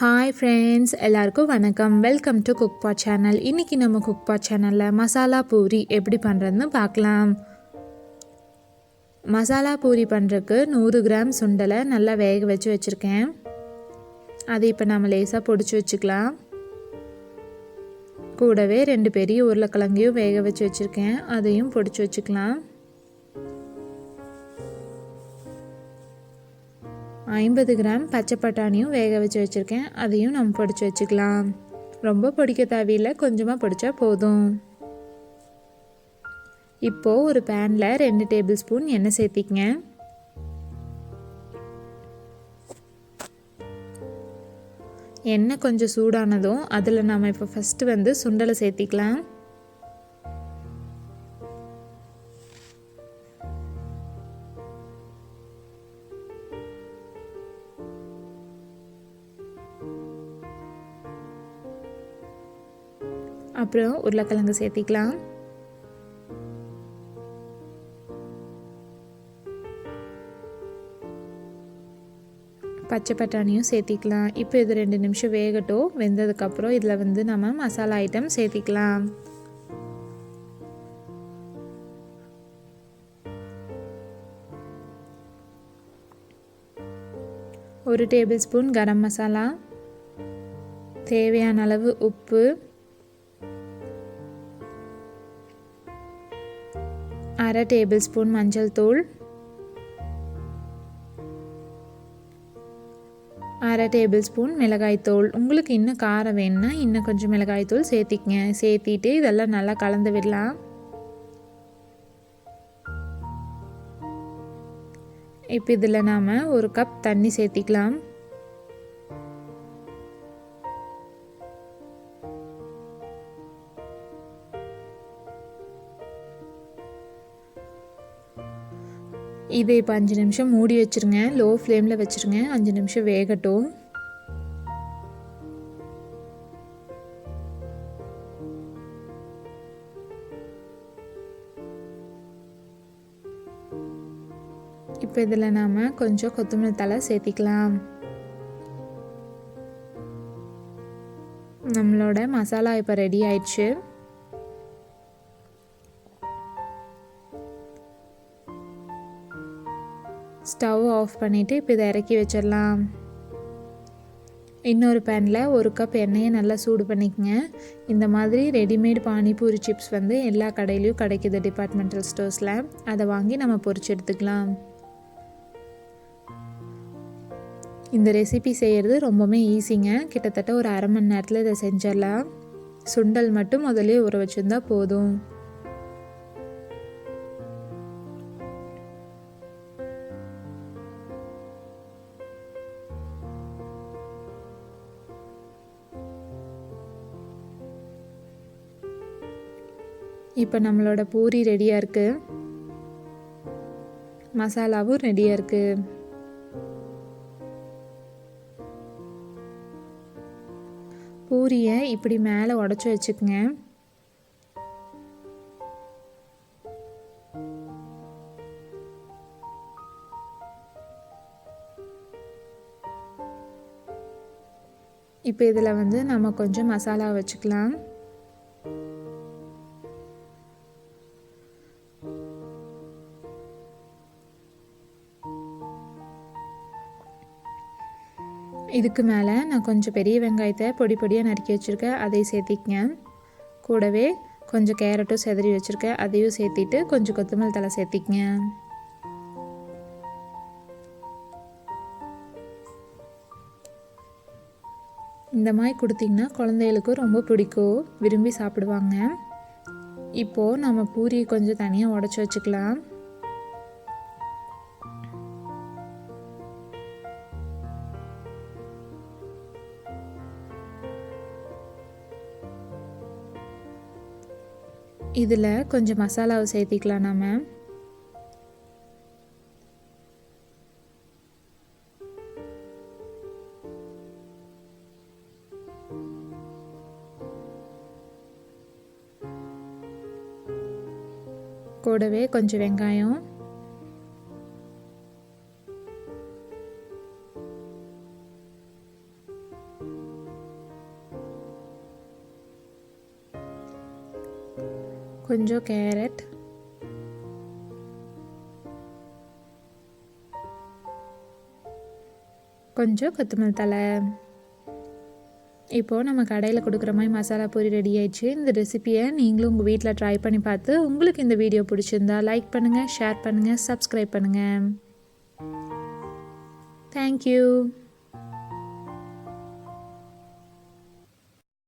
Hi friends, எல்லாருக்கும் வணக்கம். Welcome to CookPot channel. இன்றைக்கி நம்ம CookPot சேனலில் மசாலா பூரி எப்படி பண்ணுறதுன்னு பார்க்கலாம். மசாலா பூரி பண்ணுறதுக்கு 100 கிராம் சுண்டலை நல்லா வேக வச்சு வச்சுருக்கேன். அதை இப்போ நம்ம லேசாக பொடிச்சு வச்சுக்கலாம். கூடவே 2 பெரிய உருளைக்கிழங்கையும் வேக வச்சு வச்சுருக்கேன், அதையும் பொடிச்சு வச்சுக்கலாம். 50 கிராம் பச்சை பட்டாணியும் வேக வச்சு வச்சுருக்கேன், அதையும் நம்ம பொடிச்சு வச்சுக்கலாம். ரொம்ப பொடிக்க தேவையில்லை, கொஞ்சமாக பொடிச்சா போதும். இப்போது ஒரு பேனில் 2 டேபிள் ஸ்பூன் எண்ணெய் சேர்த்திக்கங்க. எண்ணெய் கொஞ்சம் சூடானதும் அதில் நாம் இப்போ ஃபஸ்ட்டு சுண்டலை சேர்த்திக்கலாம். அப்புறம் உருளைக்கிழங்கு சேர்த்திக்கலாம். பச்சை பட்டாணியும் சேர்த்திக்கலாம். இப்போ இது 2 நிமிஷம் வேகட்டும். வெந்ததுக்கப்புறம் இதில் நம்ம மசாலா ஐட்டம் சேர்த்திக்கலாம். ஒரு டேபிள் ஸ்பூன் கரம் மசாலா, தேவையான அளவு உப்பு, 1/2 டேபிள் ஸ்பூன் மஞ்சள் தூள், 1/2 டேபிள் ஸ்பூன் மிளகாய்த்தூள். உங்களுக்கு இன்னும் காரம் வேணும்னா இன்னும் கொஞ்சம் மிளகாய்த்தூள் சேர்த்திக்கங்க. சேர்த்திட்டு இதெல்லாம் நல்லா கலந்து விடலாம். இப்போ இதில் நாம் 1 கப் தண்ணி சேர்த்திக்கலாம். இதை இப்போ 5 நிமிஷம் மூடி வச்சுருங்க. லோ ஃப்ளேமில் வச்சுருங்க. 5 நிமிஷம் வேகட்டும். இப்போ இதில் நாம் கொஞ்சம் கொத்தமல்லி தழை சேர்த்திக்கலாம். நம்மளோட மசாலா இப்போ ரெடி ஆயிடுச்சு. ஸ்டவ் ஆஃப் பண்ணிவிட்டு இப்போ இதை இறக்கி வச்சிடலாம். இன்னொரு பேனில் 1 கப் எண்ணெயை நல்லா சூடு பண்ணிக்கங்க. இந்த மாதிரி ரெடிமேட் பானிபூரி சிப்ஸ் எல்லா கடையிலையும் கிடைக்கிது, டிபார்ட்மெண்டல் ஸ்டோர்ஸில். அதை வாங்கி நம்ம பொரிச்சு எடுத்துக்கலாம். இந்த ரெசிபி செய்கிறது ரொம்பவுமே ஈஸிங்க. கிட்டத்தட்ட ஒரு 1/2 மணி நேரத்தில் இதை செஞ்சிடலாம். சுண்டல் மட்டும் முதலே ஊற வச்சுருந்தா போதும். இப்போ நம்மளோட பூரி ரெடியாக இருக்குது. மசாலாவும் ரெடியாக இருக்குது. பூரியை இப்படி மேலே உடச்சி வச்சுக்கோங்க. இப்போ இதில் நம்ம கொஞ்சம் மசாலா வச்சுக்கலாம். இதுக்கு மேலே நான் கொஞ்சம் பெரிய வெங்காயத்தை பொடி பொடியாக நறுக்கி வச்சுருக்கேன், அதை சேர்த்திக்கங்க. கூடவே கொஞ்சம் கேரட்டும் செதறி வச்சுருக்கேன், அதையும் சேர்த்திட்டு கொஞ்சம் கொத்தமல்லி தழை சேர்த்திக்கங்க. இந்த மாதிரி கொடுத்திங்கன்னா குழந்தைகளுக்கும் ரொம்ப பிடிக்கும், விரும்பி சாப்பிடுவாங்க. இப்போது நம்ம பூரியை கொஞ்சம் தனியாக உடச்சி வச்சுக்கலாம். இதில் கொஞ்சம் மசாலாவை சேர்த்திக்கலாம். நம்ம கூடவே கொஞ்சம் வெங்காயம், கொஞ்சம் கேரட், கொஞ்சம் கொத்தமல்லி தழை. இப்போது நம்ம கடையில் கொடுக்குற மாதிரி மசாலா பூரி ரெடி ஆயிடுச்சு. இந்த ரெசிபியை நீங்களும் உங்கள் வீட்டில் ட்ரை பண்ணி பார்த்து உங்களுக்கு இந்த வீடியோ பிடிச்சிருந்தா லைக் பண்ணுங்கள், ஷேர் பண்ணுங்கள், சப்ஸ்கிரைப் பண்ணுங்கள். தேங்க்யூ.